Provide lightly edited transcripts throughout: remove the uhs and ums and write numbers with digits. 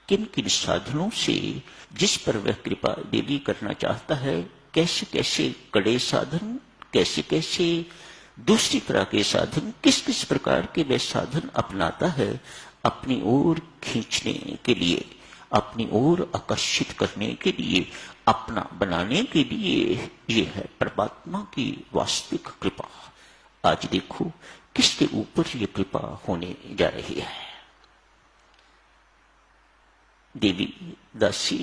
किन किन साधनों से जिस पर वह कृपा देवी करना चाहता है, कैसे कैसे कड़े साधन, कैसे कैसे दूसरी तरह के साधन, किस किस प्रकार के वह साधन अपनाता है अपनी ओर खींचने के लिए, अपनी ओर आकर्षित करने के लिए, अपना बनाने के लिए। ये है परमात्मा की वास्तविक कृपा। आज देखो किसके ऊपर ये कृपा होने जा रही है। देवी दासी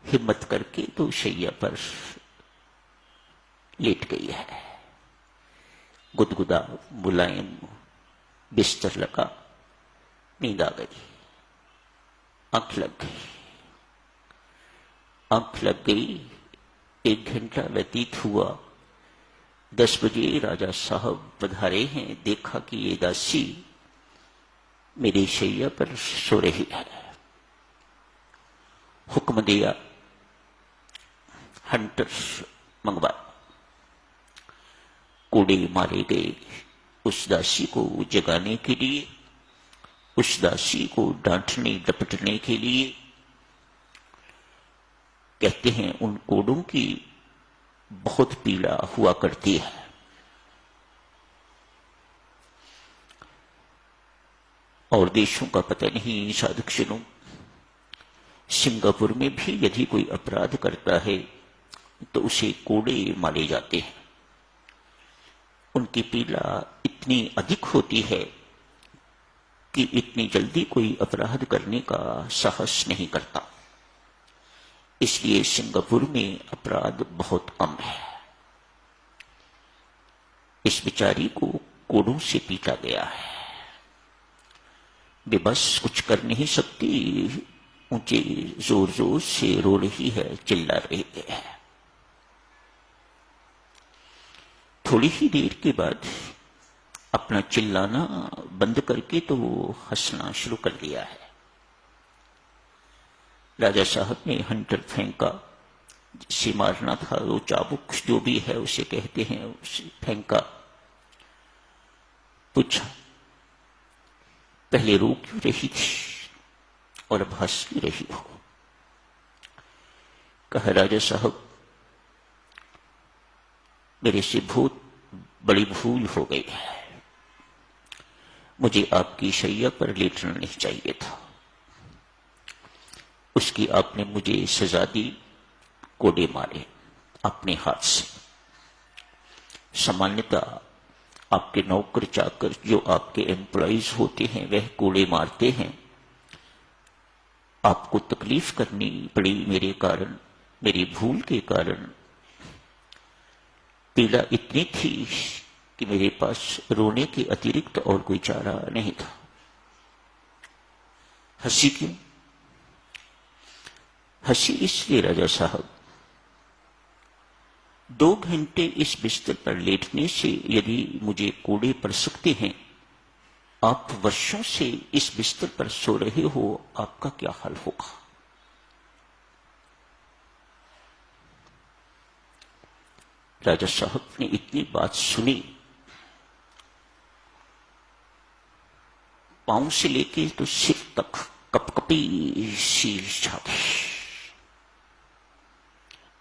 हिम्मत करके तो शैया पर लेट गई है। गुदगुदा मुलायम बिस्तर लगा, नींद आ गई, आंख लग गई। आंख लग गई, 1 घंटा व्यतीत हुआ। 10 बजे राजा साहब पधारे हैं। देखा कि ये दासी मेरी शैया पर सो रही है। हुक्म दिया, हंटर्स मंगवाए। कोड़े मारे गए उस दासी को जगाने के लिए, उस दासी को डांटने डपटने के लिए। कहते हैं उन कोड़ों की बहुत पीड़ा हुआ करती है। और देशों का पता नहीं साधुक्षणों, सिंगापुर में भी यदि कोई अपराध करता है तो उसे कोड़े मारे जाते हैं। उनकी पीड़ा इतनी अधिक होती है कि इतनी जल्दी कोई अपराध करने का साहस नहीं करता। इसलिए सिंगापुर में अपराध बहुत कम है। इस बेचारी को कोड़ों से पीटा गया है। वे बस कुछ कर नहीं सकती, ऊंचे जोर जोर से रो रही है, चिल्ला रही है। थोड़ी ही देर के बाद अपना चिल्लाना बंद करके तो वो हंसना शुरू कर दिया है। राजा साहब ने हंटर फेंका, जिसे मारना था, वो चाबुक जो भी है उसे कहते हैं, उसे फेंका। पूछा, पहले रो क्यों रही थी और अब हंस क्यों रही हो? कहा, राजा साहब मेरे से बहुत बड़ी भूल हो गई है। मुझे आपकी शैया पर लेटना नहीं चाहिए था। उसकी आपने मुझे सजा दी, कोड़े मारे अपने हाथ से। सामान्यतः आपके नौकर चाकर जो आपके एम्प्लॉइज होते हैं वह कोड़े मारते हैं। आपको तकलीफ करनी पड़ी मेरे कारण, मेरी भूल के कारण। पीड़ा इतनी थी कि मेरे पास रोने के अतिरिक्त और कोई चारा नहीं था। हंसी क्यों? हंसी इसलिए राजा साहब, 2 घंटे इस बिस्तर पर लेटने से यदि मुझे कोड़े पड़ सकते हैं, आप वर्षों से इस बिस्तर पर सो रहे हो, आपका क्या हाल होगा? राजा साहब ने इतनी बात सुनी, पांव से लेके तो सिर तक कपकपी सी छा गई।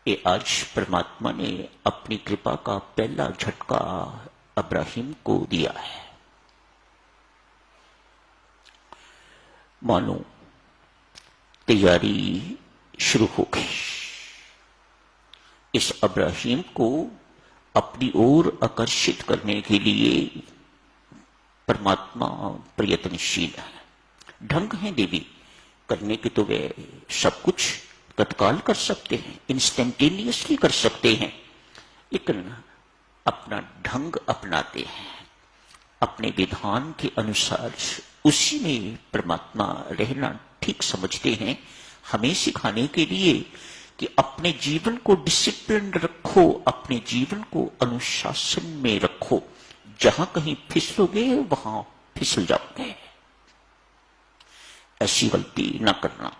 ये आज परमात्मा ने अपनी कृपा का पहला झटका अब्राहिम को दिया है। मानो तैयारी शुरू हो गई। इस अब्राहिम को अपनी ओर आकर्षित करने के लिए परमात्मा प्रयत्नशील है। ढंग है देवी करने के तो वे सब कुछ तत्काल कर सकते हैं, इंस्टेंटेनियसली कर सकते हैं, लेकिन अपना ढंग अपनाते हैं, अपने विधान के अनुसार उसी में परमात्मा रहना ठीक समझते हैं। हमें सिखाने के लिए कि अपने जीवन को डिसिप्लिन रखो, अपने जीवन को अनुशासन में रखो। जहां कहीं फिसलोगे वहां फिसल जाओगे। ऐसी गलती ना करना,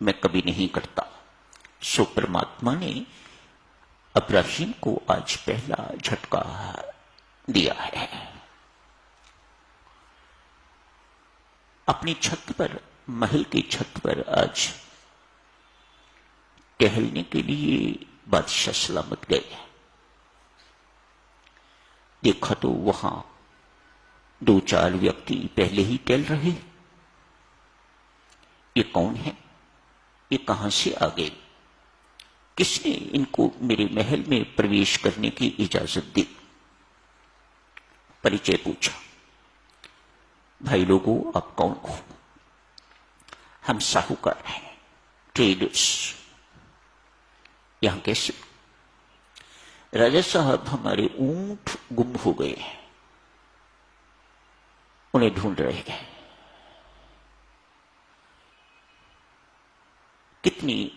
मैं कभी नहीं करता। सो परमात्मा ने अब्राहिम को आज पहला झटका दिया है। अपनी छत पर महल की छत पर आज टहलने के लिए बादशाह सलामत गए। देखा तो वहां 2-4 व्यक्ति पहले ही टहल रहे। ये कौन है? ये कहां से आ गए? किसने इनको मेरे महल में प्रवेश करने की इजाजत दी? परिचय पूछा। भाई लोगों, आप कौन हो? हम साहूकार हैं, ट्रेडर्स। यहां कैसे? राजा साहब, हमारे ऊंट गुम हो गए हैं, उन्हें ढूंढ रहे हैं। कितनी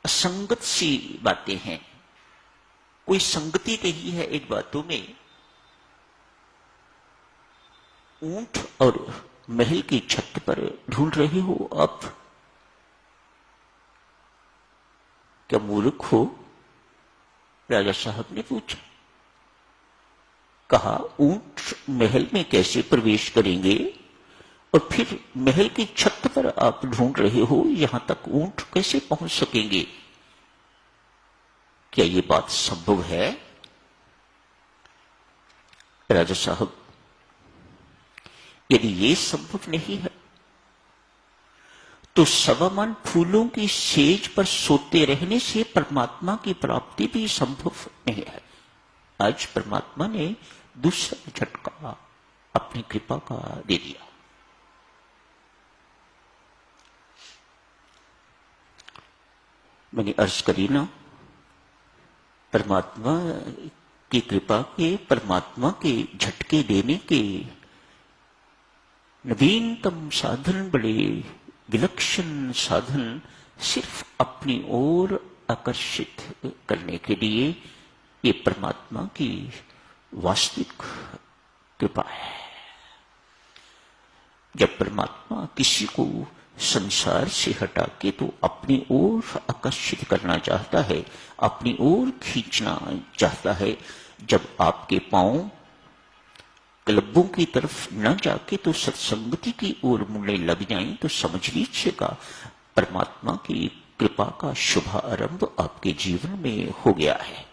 असंगत सी बातें हैं, कोई संगति नहीं है इन बातों में। ऊंट और महल की छत पर ढूंढ रहे हो आप? क्या मूर्ख हो? राजा साहब ने पूछा। कहा, ऊंट महल में कैसे प्रवेश करेंगे? और फिर महल की छत पर आप ढूंढ रहे हो, यहां तक ऊंट कैसे पहुंच सकेंगे? क्या ये बात संभव है? राजा साहब, यदि ये संभव नहीं है तो सवामन फूलों की सेज पर सोते रहने से परमात्मा की प्राप्ति भी संभव नहीं है। आज परमात्मा ने दूसरा झटका अपनी कृपा का दे दिया। मैंने अर्ज करी ना, परमात्मा की कृपा के, परमात्मा के झटके देने के नवीनतम साधन, बड़े विलक्षण साधन सिर्फ अपनी ओर आकर्षित करने के लिए, ये परमात्मा की वास्तविक कृपा है। जब परमात्मा किसी को संसार से हटा के तो अपनी ओर आकर्षित करना चाहता है, अपनी ओर खींचना चाहता है। जब आपके पांव क्लबों की तरफ न जाके तो सत्संगति की ओर मुड़ने लग जाएं, तो समझ लीजिएगा परमात्मा की कृपा का शुभारंभ आपके जीवन में हो गया है।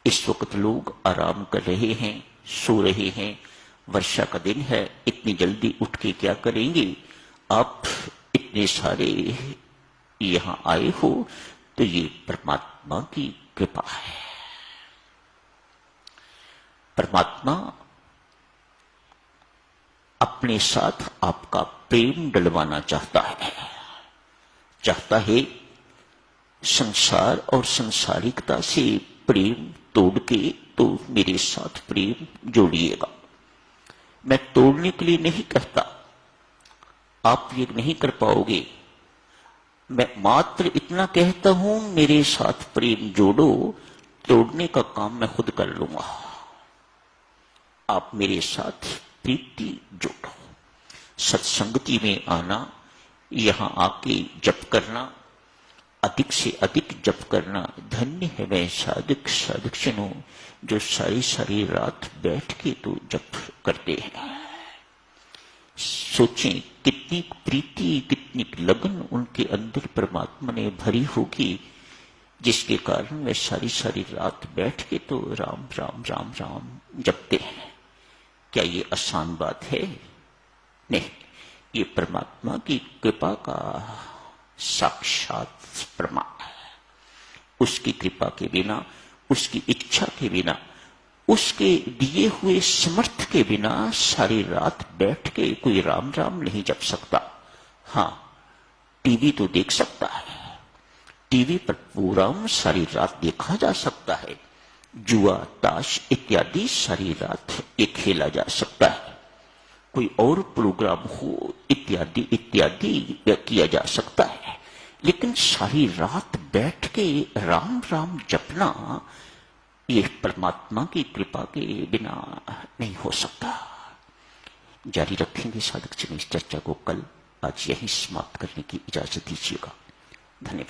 इस वक्त लोग आराम कर रहे हैं, सो रहे हैं, वर्षा का दिन है, इतनी जल्दी उठ के क्या करेंगे? आप इतने सारे यहां आए हो तो ये परमात्मा की कृपा है। परमात्मा अपने साथ आपका प्रेम डलवाना चाहता है संसार और संसारिकता से प्रेम तोड़ के तो मेरे साथ प्रेम जोड़िएगा। मैं तोड़ने के लिए नहीं कहता, आप ये नहीं कर पाओगे। मैं मात्र इतना कहता हूं, मेरे साथ प्रेम जोड़ो, तोड़ने का काम मैं खुद कर लूंगा। आप मेरे साथ प्रीति जोड़ो, सत्संगति में आना, यहां आके जप करना, अधिक से अधिक जप करना। धन्य है वह साधक साधकजनों जो सारी सारी रात बैठ के तो जप करते हैं। सोचें कितनी प्रीति, कितनी लगन उनके अंदर परमात्मा ने भरी होगी, जिसके कारण वे सारी सारी रात बैठ के तो राम राम राम राम जपते हैं। क्या ये आसान बात है? नहीं, ये परमात्मा की कृपा का साक्षात प्रमाण है। उसकी कृपा के बिना, उसकी इच्छा के बिना, उसके दिए हुए समर्थ के बिना सारी रात बैठ के कोई राम राम नहीं जप सकता। हां, टीवी तो देख सकता है, टीवी पर प्रोग्राम सारी रात देखा जा सकता है, जुआ ताश इत्यादि सारी रात ये खेला जा सकता है, कोई और प्रोग्राम हो इत्यादि इत्यादि किया जा सकता है, लेकिन सारी रात बैठ के राम राम जपना ये परमात्मा की कृपा के बिना नहीं हो सकता। जारी रखेंगे साधक जन इस चर्चा को कल। आज यही समाप्त करने की इजाजत दीजिएगा। धन्यवाद।